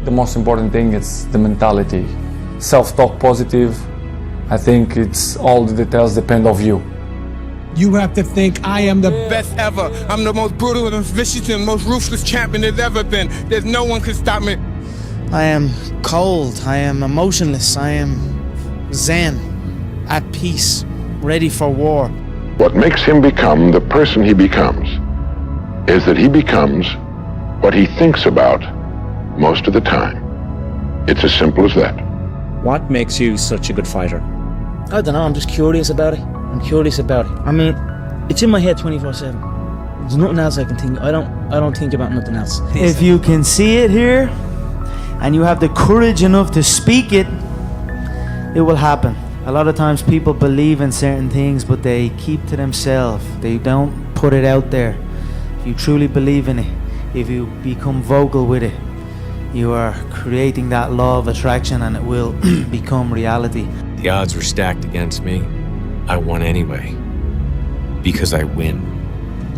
The most important thing is the mentality. Self-talk positive. I think it's all the details depend of you. You have to think, I am the Best ever. I'm the most brutal and vicious and most ruthless champion there's ever been. There's no one can stop me. I am cold, I am emotionless, I am zen, at peace, ready for war. What makes him become the person he becomes is that he becomes what he thinks about most of the time. It's as simple as that. What makes you such a good fighter? I don't know, I'm just curious about it. I mean, it's in my head 24/7. There's nothing else I can think. I don't think about nothing else. If you can see it here, and you have the courage enough to speak it, it will happen. A lot of times people believe in certain things, but they keep to themselves. They don't put it out there. If you truly believe in it, if you become vocal with it, you are creating that law of attraction and it will become reality. The odds were stacked against me. I won anyway, because I win.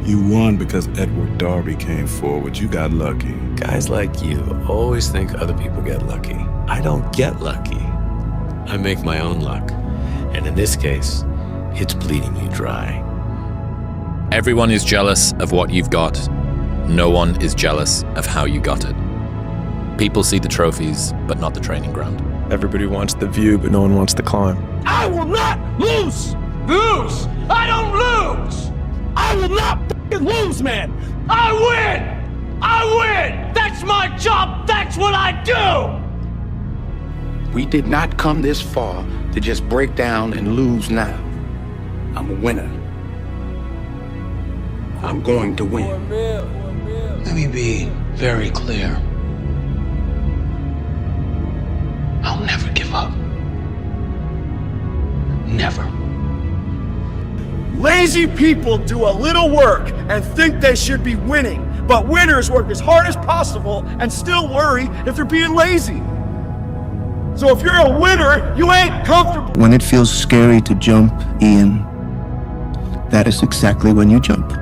You won because Edward Darby came forward. You got lucky. Guys like you always think other people get lucky. I don't get lucky. I make my own luck. And in this case, it's bleeding you dry. Everyone is jealous of what you've got. No one is jealous of how you got it. People see the trophies, but not the training ground. Everybody wants the view, but no one wants the climb. I will not lose! Lose! I don't lose! I will not lose, man! I win! I win! That's my job! That's what I do! We did not come this far to just break down and lose now. I'm a winner. I'm going to win. Let me be very clear. I'll never give up. Never. Lazy people do a little work and think they should be winning, but winners work as hard as possible and still worry if they're being lazy. So if you're a winner, you ain't comfortable. When it feels scary to jump, Ian, that is exactly when you jump.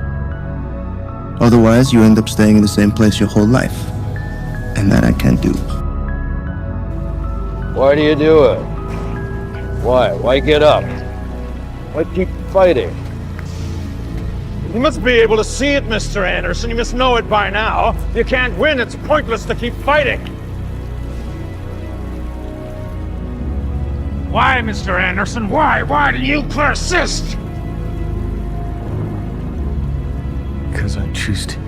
Otherwise, you end up staying in the same place your whole life. And that I can't do. Why do you do it? Why? Why get up? Why keep fighting? You must be able to see it, Mr. Anderson. You must know it by now. You can't win. It's pointless to keep fighting. Why, Mr. Anderson? Why? Why do you persist? Because I choose to.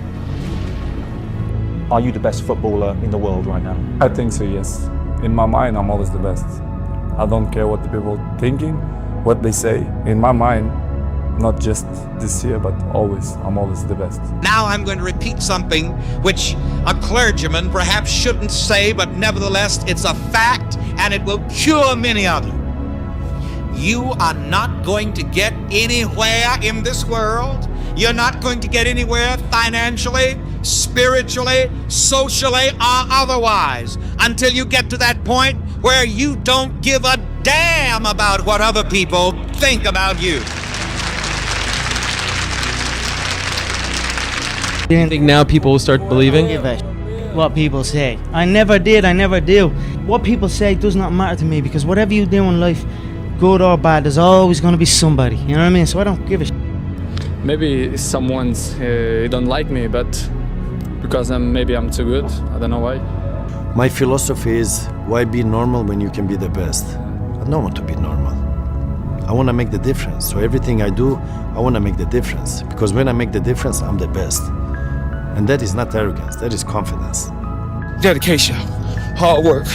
Are you the best footballer in the world right now? I think so, yes. In my mind, I'm always the best. I don't care what the people are thinking, what they say. In my mind, not just this year, but always, I'm always the best. Now I'm going to repeat something which a clergyman perhaps shouldn't say, but nevertheless, it's a fact, and it will cure many of you. You are not going to get anywhere in this world. You're not going to get anywhere financially, spiritually, socially, or otherwise until you get to that point where you don't give a damn about what other people think about you. I think now people will start believing what people say. I never did, I never do. What people say does not matter to me, because whatever you do in life, good or bad, there's always going to be somebody. You know what I mean? So I don't give a shit. Maybe someone's don't like me, but because maybe I'm too good. I don't know why. My philosophy is, why be normal when you can be the best? I don't want to be normal. I want to make the difference. So everything I do, I want to make the difference. Because when I make the difference, I'm the best. And that is not arrogance, that is confidence. Dedication, hard work.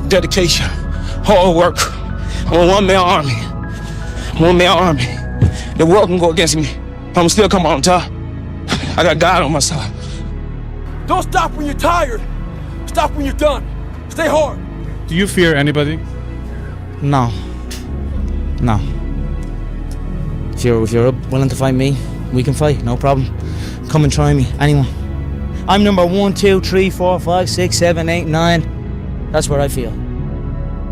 Dedication, hard work. I'm a one-man army. One-man army. The world can go against me, but I'm still come on top. I got God on my side. Don't stop when you're tired. Stop when you're done. Stay hard. Do you fear anybody? No. No. If you're willing to fight me, we can fight, no problem. Come and try me, anyone. I'm number 1, 2, 3, 4, 5, 6, 7, 8, 9. That's where I feel.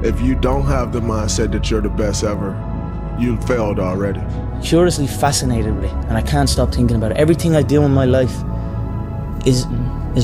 If you don't have the mindset that you're the best ever, you failed already. Curiously fascinated with it, and I can't stop thinking about it. Everything I do in my life is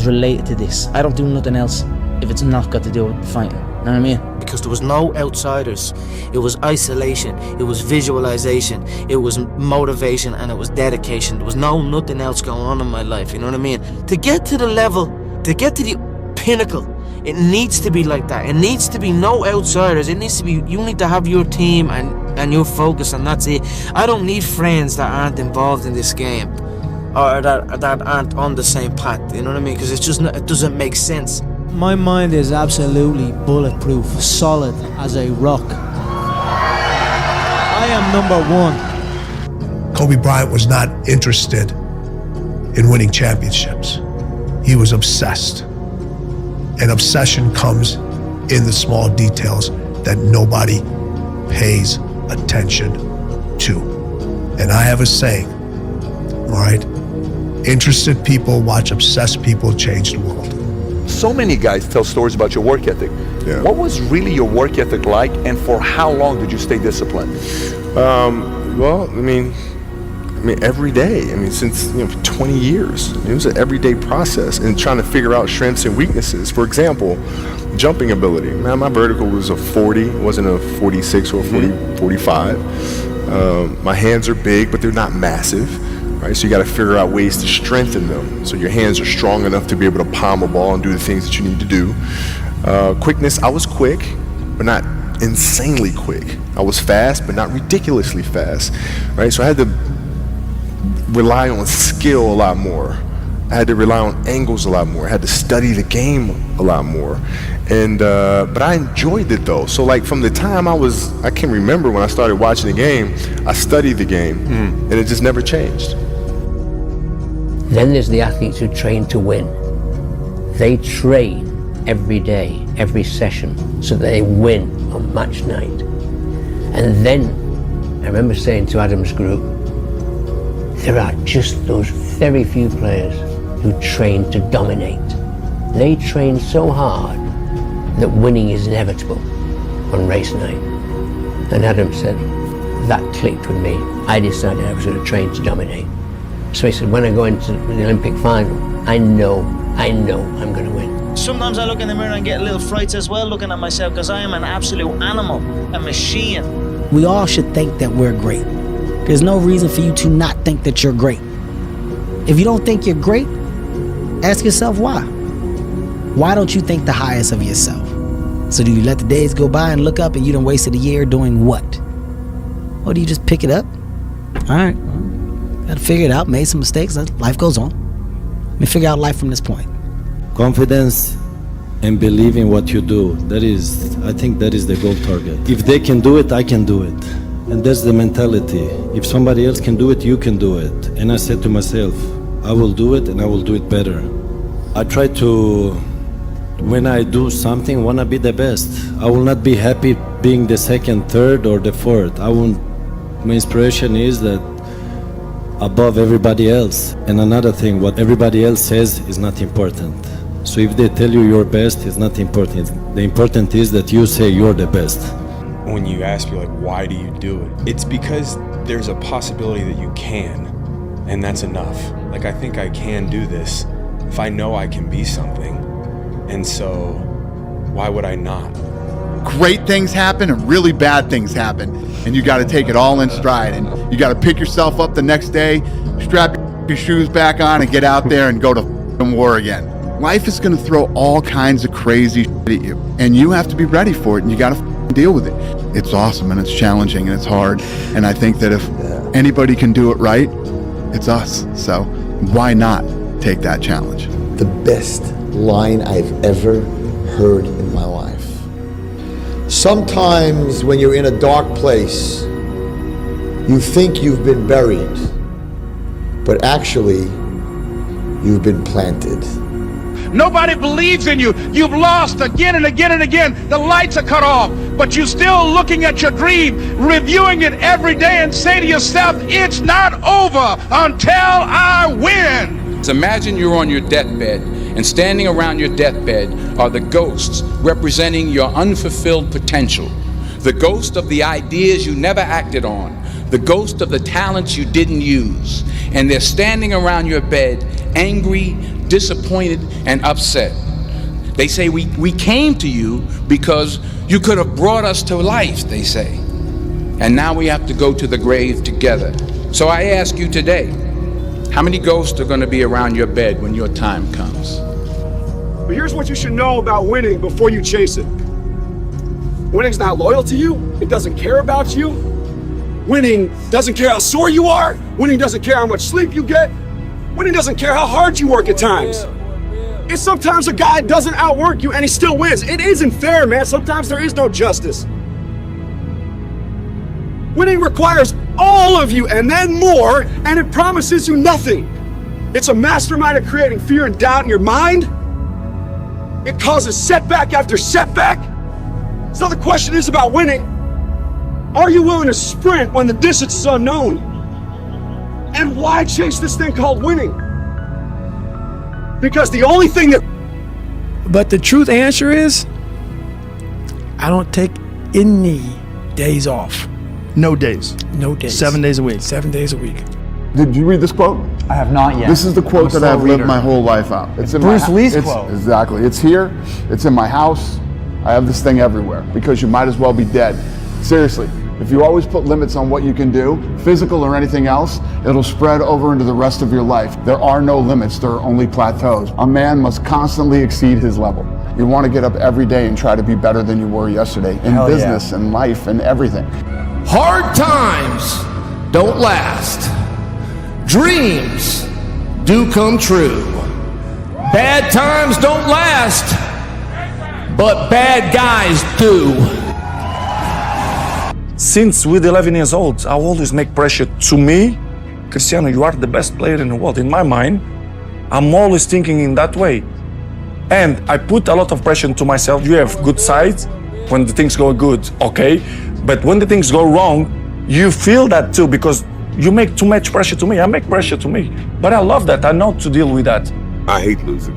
related to this. I don't do nothing else. if it's not got to do with fighting. You know what I mean? Because there was no outsiders. It was isolation, it was visualization, it was motivation, and it was dedication. There was nothing else going on in my life, you know what I mean? To get to the level, to get to the pinnacle, it needs to be like that. It needs to be no outsiders. It needs to be, you need to have your team and your focus, and that's it. I don't need friends that aren't involved in this game, or that aren't on the same path, you know what I mean? Because it's just not, it doesn't make sense. My mind is absolutely bulletproof, solid as a rock. I am number one. Kobe Bryant was not interested in winning championships. He was obsessed. And obsession comes in the small details that nobody pays attention to. And I have a saying, all right? Interested people watch obsessed people change the world. So many guys tell stories about your work ethic. Yeah. What was really your work ethic like, and for how long did you stay disciplined? Well, I mean, every day. I mean, since 20 years. It was an everyday process and trying to figure out strengths and weaknesses. For example, jumping ability. Man, my vertical was a 40, it wasn't a 46 or a 45. My hands are big, but they're not massive. Right, so you got to figure out ways to strengthen them so your hands are strong enough to be able to palm a ball and do the things that you need to do. Quickness, I was quick, but not insanely quick. I was fast, but not ridiculously fast. Right, so I had to rely on skill a lot more. I had to rely on angles a lot more. I had to study the game a lot more. And but I enjoyed it though. So like from the time I can remember when I started watching the game, I studied the game, and it just never changed. Then there's the athletes who train to win. They train every day, every session, so that they win on match night. And then, I remember saying to Adam's group, there are just those very few players who train to dominate. They train so hard that winning is inevitable on race night. And Adam said, that clicked with me. I decided I was going to train to dominate. So he said, when I go into the Olympic final, I know I'm going to win. Sometimes I look in the mirror and get little frights as well looking at myself, because I am an absolute animal, a machine. We all should think that we're great. There's no reason for you to not think that you're great. If you don't think you're great, ask yourself why. Why don't you think the highest of yourself? So do you let the days go by and look up and you done wasted a year doing what? Or do you just pick it up? All right, gotta figure it out, made some mistakes, life goes on. Let me figure out life from this point. Confidence and believe in what you do. I think that is the goal target. If they can do it, I can do it. And that's the mentality. If somebody else can do it, you can do it. And I said to myself, I will do it and I will do it better. I try to, when I do something, want to be the best. I will not be happy being the second, third, or the fourth. My inspiration is that above everybody else. And another thing, what everybody else says is not important. So if they tell you you're best, it's not important. The important is that you say you're the best. When you ask me, like, why do you do it? It's because there's a possibility that you can, and that's enough. Like, I think I can do this if I know I can be something. And so, why would I not? Great things happen and really bad things happen. And you got to take it all in stride. And you got to pick yourself up the next day, strap your shoes back on, and get out there and go to war again. Life is going to throw all kinds of crazy shit at you. And you have to be ready for it, and you got to deal with it. It's awesome, and it's challenging, and it's hard. And I think that if anybody can do it right, it's us. So why not take that challenge? The best line I've ever heard in my life. Sometimes when you're in a dark place, you think you've been buried, but actually, you've been planted. Nobody believes in you. You've lost again and again and again. The lights are cut off, but you're still looking at your dream, reviewing it every day, and say to yourself, it's not over until I win. So imagine you're on your deathbed, and standing around your deathbed are the ghosts representing your unfulfilled potential, the ghost of the ideas you never acted on, the ghost of the talents you didn't use, and they're standing around your bed angry, disappointed, and upset. They say we came to you because you could have brought us to life, they say. And now we have to go to the grave together. So I ask you today, how many ghosts are going to be around your bed when your time comes? But here's what you should know about winning before you chase it. Winning's not loyal to you. It doesn't care about you. Winning doesn't care how sore you are. Winning doesn't care how much sleep you get. Winning doesn't care how hard you work at times. And sometimes a guy doesn't outwork you and he still wins. It isn't fair, man. Sometimes there is no justice. Winning requires all of you and then more, and it promises you nothing. It's a mastermind at creating fear and doubt in your mind. It causes setback after setback. So the question is about winning. Are you willing to sprint when the distance is unknown? And why chase this thing called winning? Because the only thing that... But the truth answer is, I don't take any days off. No days. No days. 7 days a week. 7 days a week. Did you read this quote? I have not yet. This is the quote that I've lived my whole life out. It's Bruce Lee's quote. Exactly. It's here. It's in my house. I have this thing everywhere because you might as well be dead. Seriously. If you always put limits on what you can do, physical or anything else, it'll spread over into the rest of your life. There are no limits, there are only plateaus. A man must constantly exceed his level. You want to get up every day and try to be better than you were yesterday in business and life and everything. Hard times don't last. Dreams do come true. Bad times don't last, but bad guys do. Since with 11 years old, I always make pressure to me. Cristiano, you are the best player in the world. In my mind, I'm always thinking in that way. And I put a lot of pressure to myself. You have good sides. When the things go good, okay. But when the things go wrong, you feel that too because you make too much pressure to me. I make pressure to me. But I love that. I know to deal with that. I hate losing.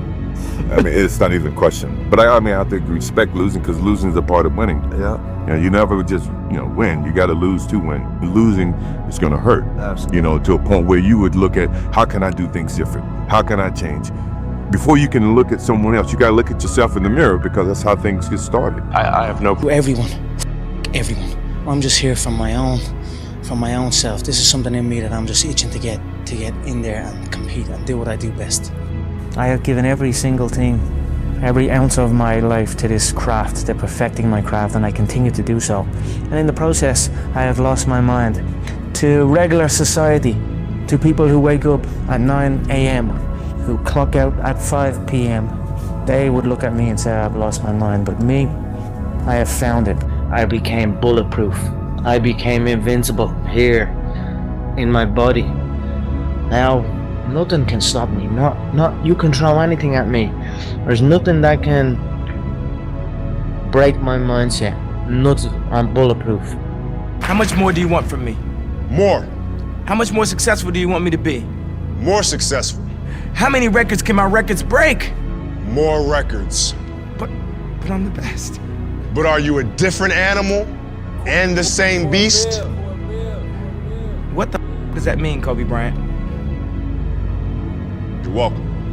I mean, it's not even a question. But I mean, I have to respect losing because losing is a part of winning. Yeah. You know, you never just, win. You got to lose to win. Losing is going to hurt. Absolutely. To a point where you would look at, how can I do things different? How can I change? Before you can look at someone else, you got to look at yourself in the mirror because that's how things get started. I have no... Everyone. I'm just here from my own self. This is something in me that I'm just itching to get in there and compete and do what I do best. I have given every single thing, every ounce of my life to this craft, to perfecting my craft, and I continue to do so. And in the process, I have lost my mind to regular society, to people who wake up at 9 a.m., who clock out at 5 p.m. They would look at me and say, I've lost my mind, but me, I have found it. I became bulletproof. I became invincible here in my body. Now, nothing can stop me. Not you can throw anything at me. There's nothing that can break my mindset. Nothing. I'm bulletproof. How much more do you want from me? More. How much more successful do you want me to be? More successful. How many records can my records break? More records. But I'm the best. But are you a different animal and the same beast? What the does that mean, Kobe Bryant? You're welcome.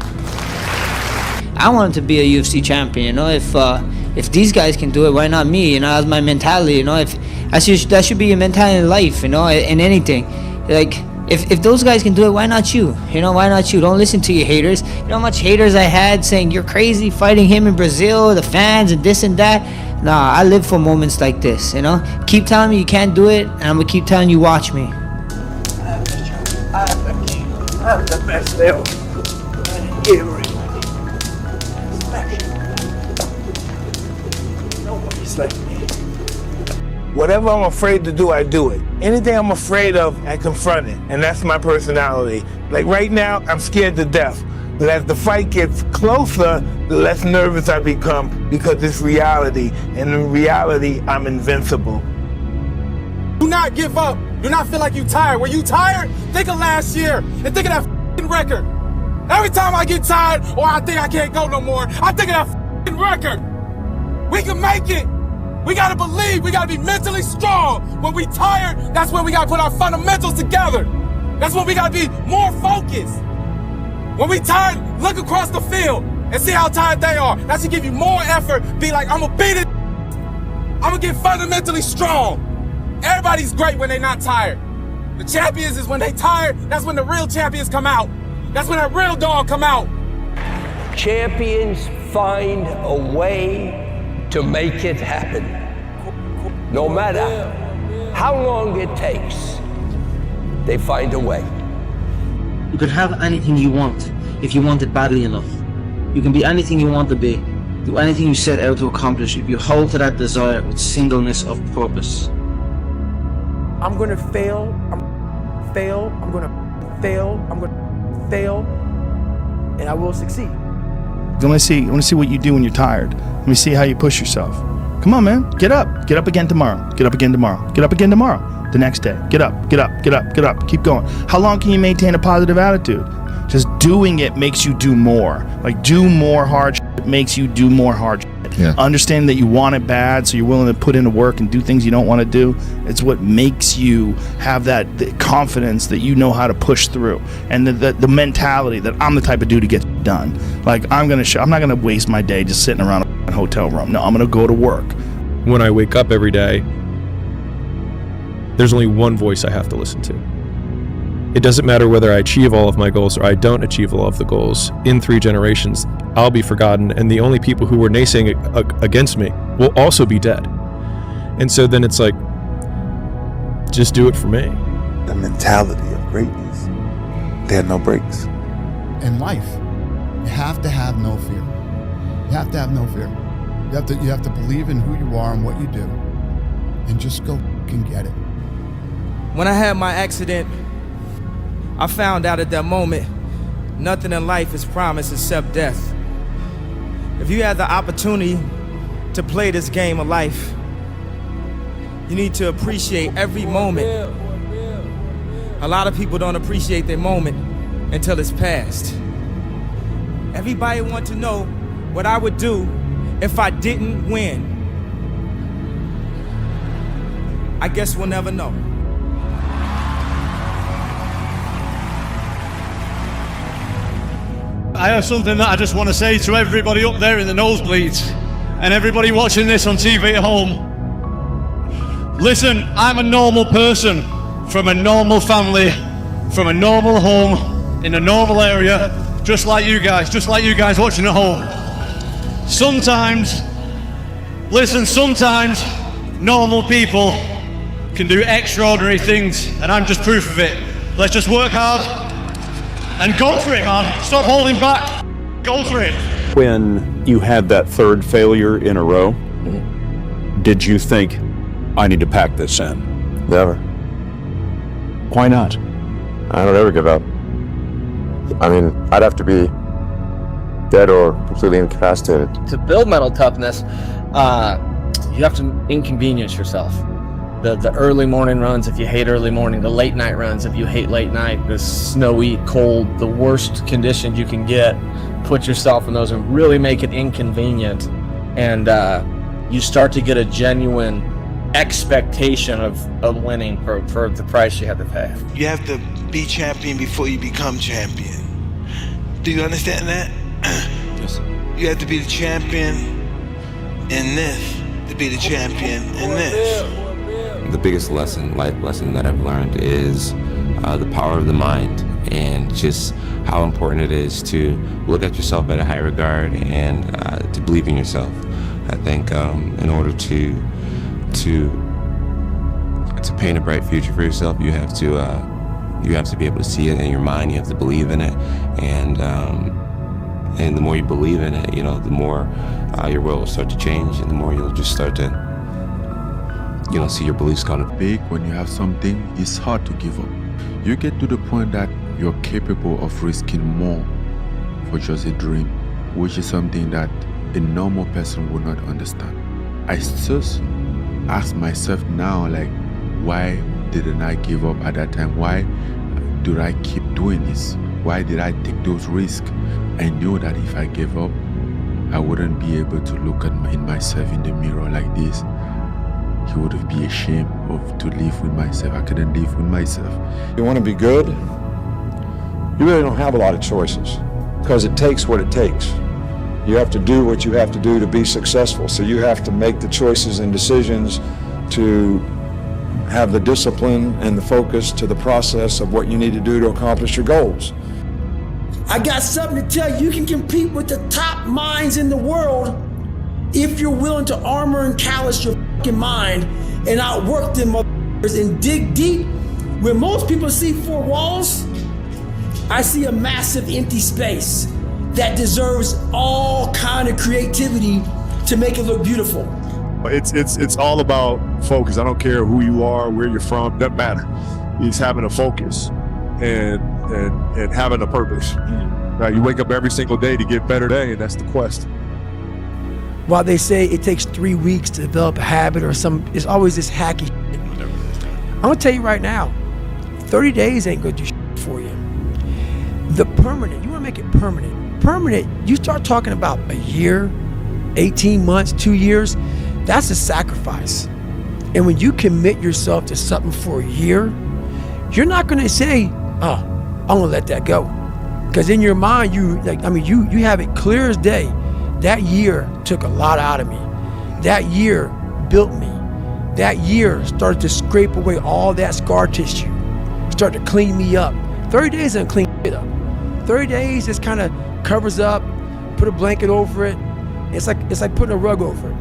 I wanted to be a UFC champion, if these guys can do it, why not me? That's my mentality, if that should be your mentality in life, in anything. Like, if those guys can do it, why not you? Why not you? Don't listen to your haters. You know how much haters I had saying you're crazy fighting him in Brazil, the fans and this and that. Nah, I live for moments like this, Keep telling me you can't do it, and I'm gonna keep telling you, watch me. I'm the best ever. Nobody's like me. Whatever I'm afraid to do, I do it. Anything I'm afraid of, I confront it. And that's my personality. Like right now, I'm scared to death. But as the fight gets closer, the less nervous I become because it's reality. And in reality, I'm invincible. Do not give up. Do not feel like you're tired. When you tired, think of last year and think of that f***ing record. Every time I get tired or I think I can't go no more, I think of that f***ing record. We can make it. We gotta believe. We gotta be mentally strong. When we tired, that's when we gotta put our fundamentals together. That's when we gotta be more focused. When we tired, look across the field. and see how tired they are. That should give you more effort. Be like, I'm gonna beat it. I'm gonna get fundamentally strong. Everybody's great when they're not tired. The champions is when they tired. That's when the real champions come out. That's when that real dog come out. Champions find a way to make it happen. No matter how long it takes, they find a way. You can have anything you want if you want it badly enough. You can be anything you want to be, do anything you set out to accomplish if you hold to that desire with singleness of purpose. I'm gonna fail, I'm gonna fail, I'm gonna fail, and I will succeed. I want to see what you do when you're tired. Let me see how you push yourself. Come on, man, get up again tomorrow, get up again tomorrow, get up again tomorrow. The next day, get up, keep going. How long can you maintain a positive attitude? Just doing it makes you do more. Like, do more hard shit makes you do more hard shit. Yeah. Understanding that you want it bad, so you're willing to put into work and do things you don't want to do. It's what makes you have that confidence that you know how to push through, and the mentality that I'm the type of dude who gets done. Like, I'm not gonna waste my day just sitting around a hotel room. No, I'm gonna go to work. When I wake up every day, there's only one voice I have to listen to. It doesn't matter whether I achieve all of my goals or I don't achieve all of the goals. In 3 generations, I'll be forgotten, and the only people who were naysaying against me will also be dead. And so then it's like, just do it for me. The mentality of greatness. There are no breaks. In life, you have to have no fear. You have to have no fear. You have to believe in who you are and what you do, and just go and get it. When I had my accident, I found out at that moment, nothing in life is promised except death. If you have the opportunity to play this game of life, you need to appreciate every moment. A lot of people don't appreciate their moment until it's past. Everybody wants to know what I would do if I didn't win. I guess we'll never know. I have something that I just want to say to everybody up there in the nosebleeds and everybody watching this on TV at home. Listen, I'm a normal person from a normal family, from a normal home, in a normal area, just like you guys watching at home. Sometimes normal people can do extraordinary things, and I'm just proof of it. Let's just work hard and go for it, man. Stop holding back. Go for it. When you had that 3rd failure in a row, did you think, I need to pack this in? Never. Why not? I don't ever give up. I mean, I'd have to be dead or completely incapacitated. To build mental toughness, you have to inconvenience yourself. The early morning runs, if you hate early morning, the late night runs, if you hate late night, the snowy, cold, the worst conditions you can get, put yourself in those and really make it inconvenient. And you start to get a genuine expectation of winning for the price you have to pay. You have to be champion before you become champion. Do you understand that? Yes. You have to be the champion in this to be the champion in this. The biggest life lesson that I've learned is the power of the mind, and just how important it is to look at yourself at a high regard and to believe in yourself. I think in order to paint a bright future for yourself, you have to be able to see it in your mind. You have to believe in it, and the more you believe in it, the more your world will start to change, and the more you'll just start to see your beliefs kind of big. When you have something, it's hard to give up. You get to the point that you're capable of risking more for just a dream, which is something that a normal person would not understand. I just ask myself now, like, why didn't I give up at that time? Why do I keep doing this? Why did I take those risks? I knew that if I gave up, I wouldn't be able to look at myself in the mirror like this. He would have been ashamed to live with myself. I couldn't live with myself. You want to be good? You really don't have a lot of choices, because it takes what it takes. You have to do what you have to do to be successful. So you have to make the choices and decisions to have the discipline and the focus to the process of what you need to do to accomplish your goals. I got something to tell you. You can compete with the top minds in the world if you're willing to armor and callous your fucking mind and outwork them motherfuckers and dig deep. When most people see four walls, I see a massive empty space that deserves all kind of creativity to make it look beautiful. It's all about focus. I don't care who you are, where you're from, doesn't matter. It's having a focus and having a purpose. Right? You wake up every single day to get better day, and that's the quest. While they say it takes 3 weeks to develop a habit or it's always this hacky shit. I'm gonna tell you right now, 30 days ain't gonna do shit for you. The permanent, you wanna make it permanent. Permanent, you start talking about a year, 18 months, 2 years, that's a sacrifice. And when you commit yourself to something for a year, you're not gonna say, oh, I'm gonna let that go. Because in your mind, you have it clear as day. That year took a lot out of me. That year built me. That year started to scrape away all that scar tissue. Started to clean me up. 30 days doesn't clean it up. 30 days just kind of covers up, put a blanket over it. It's like putting a rug over it.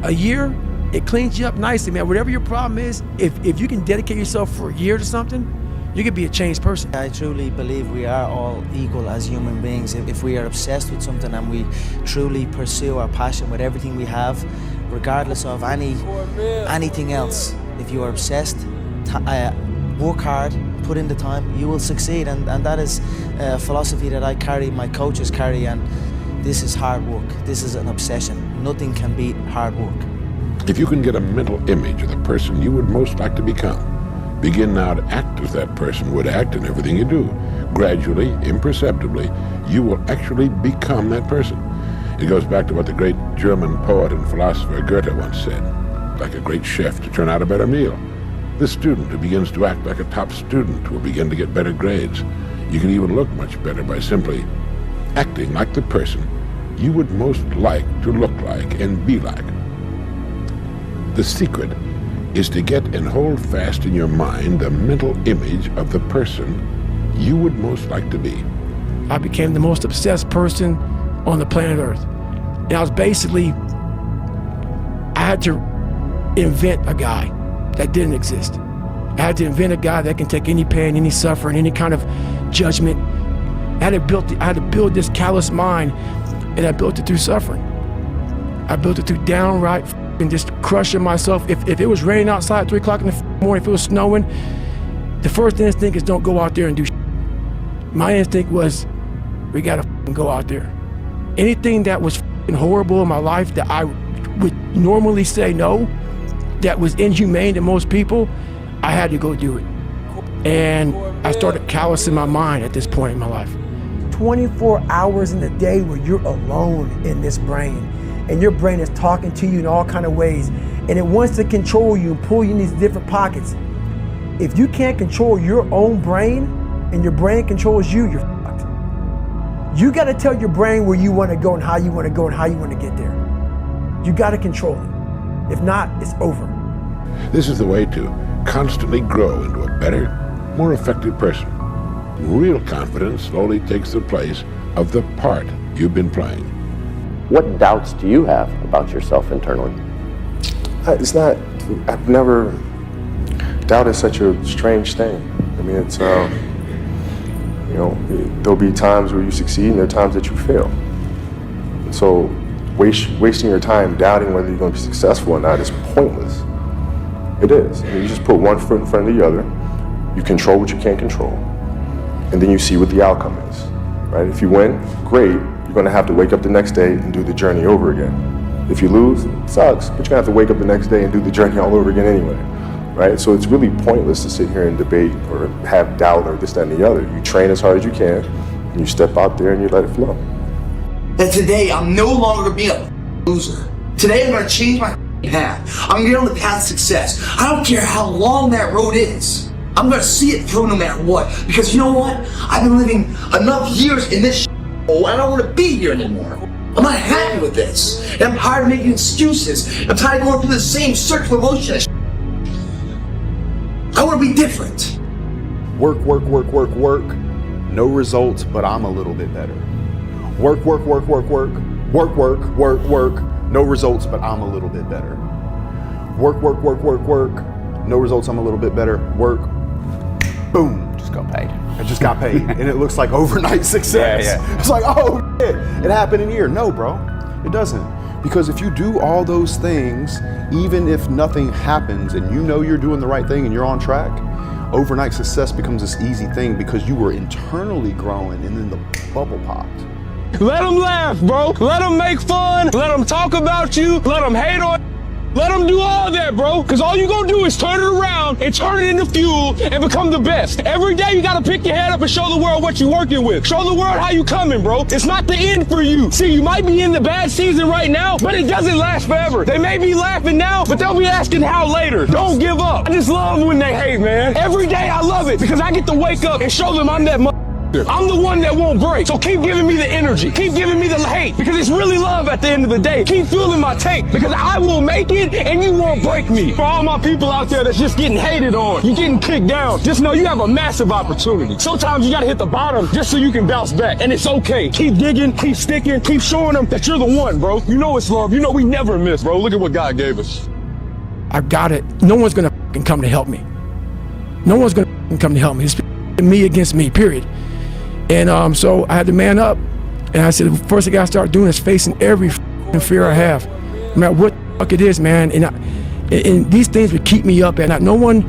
A year, it cleans you up nicely, man. Whatever your problem is, if you can dedicate yourself for a year to something, you could be a changed person. I truly believe we are all equal as human beings. If we are obsessed with something and we truly pursue our passion with everything we have, regardless of anything else, if you are obsessed, work hard, put in the time, you will succeed. And that is a philosophy that I carry, my coaches carry, and this is hard work. This is an obsession. Nothing can beat hard work. If you can get a mental image of the person you would most like to become, begin now to act as that person would act in everything you do. Gradually, imperceptibly, you will actually become that person. It goes back to what the great German poet and philosopher Goethe once said, like a great chef to turn out a better meal. The student who begins to act like a top student will begin to get better grades. You can even look much better by simply acting like the person you would most like to look like and be like. The secret is to get and hold fast in your mind the mental image of the person you would most like to be. I became the most obsessed person on the planet Earth. And I was basically, I had to invent a guy that didn't exist. I had to invent a guy that can take any pain, any suffering, any kind of judgment. I had to build this callous mind, and I built it through suffering. I built it through downright and just crushing myself. If it was raining outside at 3 o'clock in the morning, if it was snowing, the first instinct is don't go out there and do shit. My instinct was, we gotta go out there. Anything that was horrible in my life that I would normally say no, that was inhumane to most people, I had to go do it. And I started callousing my mind at this point in my life. 24 hours in the day where you're alone in this brain, and your brain is talking to you in all kind of ways, and it wants to control you and pull you in these different pockets. If you can't control your own brain and your brain controls you, you're fucked. You got to tell your brain where you want to go and how you want to go and how you want to get there. You got to control it. If not, it's over. This is the way to constantly grow into a better, more effective person. Real confidence slowly takes the place of the part you've been playing. What doubts do you have about yourself internally? It's not, I've never, doubt is such a strange thing. I mean, it's, there'll be times where you succeed and there are times that you fail. So wasting your time doubting whether you're going to be successful or not is pointless. It is. I mean, you just put one foot in front of the other, you control what you can't control, and then you see what the outcome is, right? If you win, great. You're going to have to wake up the next day and do the journey over again. If you lose, it sucks, but you're going to have to wake up the next day and do the journey all over again anyway, right? So it's really pointless to sit here and debate or have doubt or this, that, and the other. You train as hard as you can, and you step out there and you let it flow. That today I'm no longer going to be a loser. Today I'm going to change my path. I'm going to get on the path of success. I don't care how long that road is. I'm going to see it through no matter what. Because you know what? I've been living enough years in this hole, and I don't want to be here anymore. I'm not happy with this. And I'm tired of making excuses. I'm tired of going through the same circular motion. I want to be different. Work, work, work, work, work. No results, but I'm a little bit better. Work, work, work, work, work. Work, work, work, work. No results, but I'm a little bit better. Work, work, work, work, work. No results, I'm a little bit better. Work. Boom, just got paid. I just got paid. And it looks like overnight success. Yeah. It's like, oh shit, it happened in a year. No, bro, it doesn't. Because if you do all those things, even if nothing happens and you know you're doing the right thing and you're on track, overnight success becomes this easy thing because you were internally growing and then the bubble popped. Let them laugh, bro. Let them make fun. Let them talk about you. Let them hate on. Let them do all that, bro. Because all you gonna do is turn it around and turn it into fuel and become the best. Every day you gotta pick your head up and show the world what you're working with. Show the world how you coming, bro. It's not the end for you. See, you might be in the bad season right now, but it doesn't last forever. They may be laughing now, but they'll be asking how later. Don't give up. I just love when they hate, man. Every day I love it because I get to wake up and show them I'm that I'm the one that won't break. So keep giving me the energy. Keep giving me the hate because it's really love at the end of the day. Keep fueling my tank because I will make it and you won't break me. For all my people out there that's just getting hated on, you're getting kicked down, just know you have a massive opportunity. Sometimes you gotta hit the bottom just so you can bounce back. And it's okay. Keep digging, keep sticking, keep showing them that you're the one, bro. You know it's love. You know we never miss, bro. Look at what God gave us. I got it. No one's gonna come to help me. No one's gonna come to help me. It's me against me, period. And so I had to man up, and I said, the first thing I gotta start doing is facing every fear I have, no matter what the fuck it is, man. And these things would keep me up at night. No one,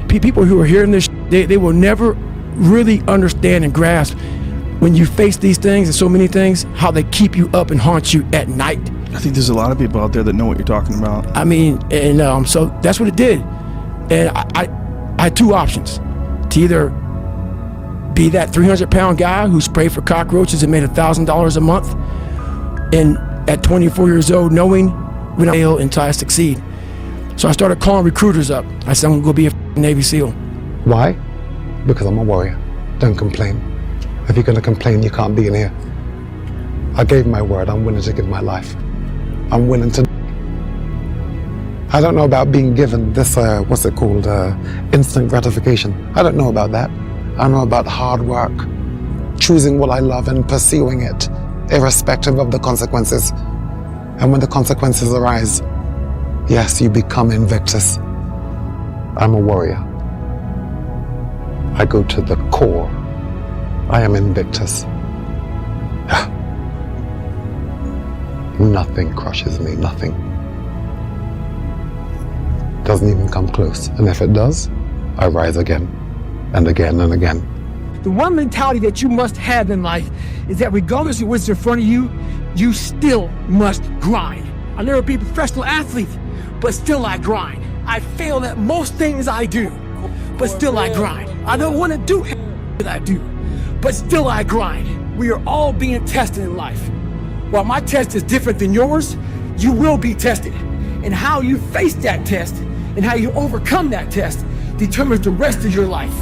people who are hearing this, they will never really understand and grasp when you face these things and so many things, how they keep you up and haunt you at night. I think there's a lot of people out there that know what you're talking about. I mean, and so that's what it did. And I had two options: to either be that 300-pound guy who sprayed for cockroaches and made $1,000 a month, and at 24 years old, knowing when I fail until I succeed. So I started calling recruiters up. I said, I'm gonna go be a Navy SEAL. Why? Because I'm a warrior. Don't complain. If you're gonna complain, you can't be in here. I gave my word. I'm willing to give my life. I'm willing to. I don't know about being given this, what's it called, instant gratification. I don't know about that. I know about hard work, choosing what I love and pursuing it, irrespective of the consequences. And when the consequences arise, yes, you become Invictus. I'm a warrior. I go to the core. I am Invictus. Nothing crushes me, nothing. Doesn't even come close. And if it does, I rise again. And again and again. The one mentality that you must have in life is that regardless of what's in front of you, you still must grind. I'll never be a professional athlete, but still I grind. I fail at most things I do, but still I grind. I don't want to do what I do, but still I grind. We are all being tested in life. While my test is different than yours, you will be tested. And how you face that test and how you overcome that test determines the rest of your life.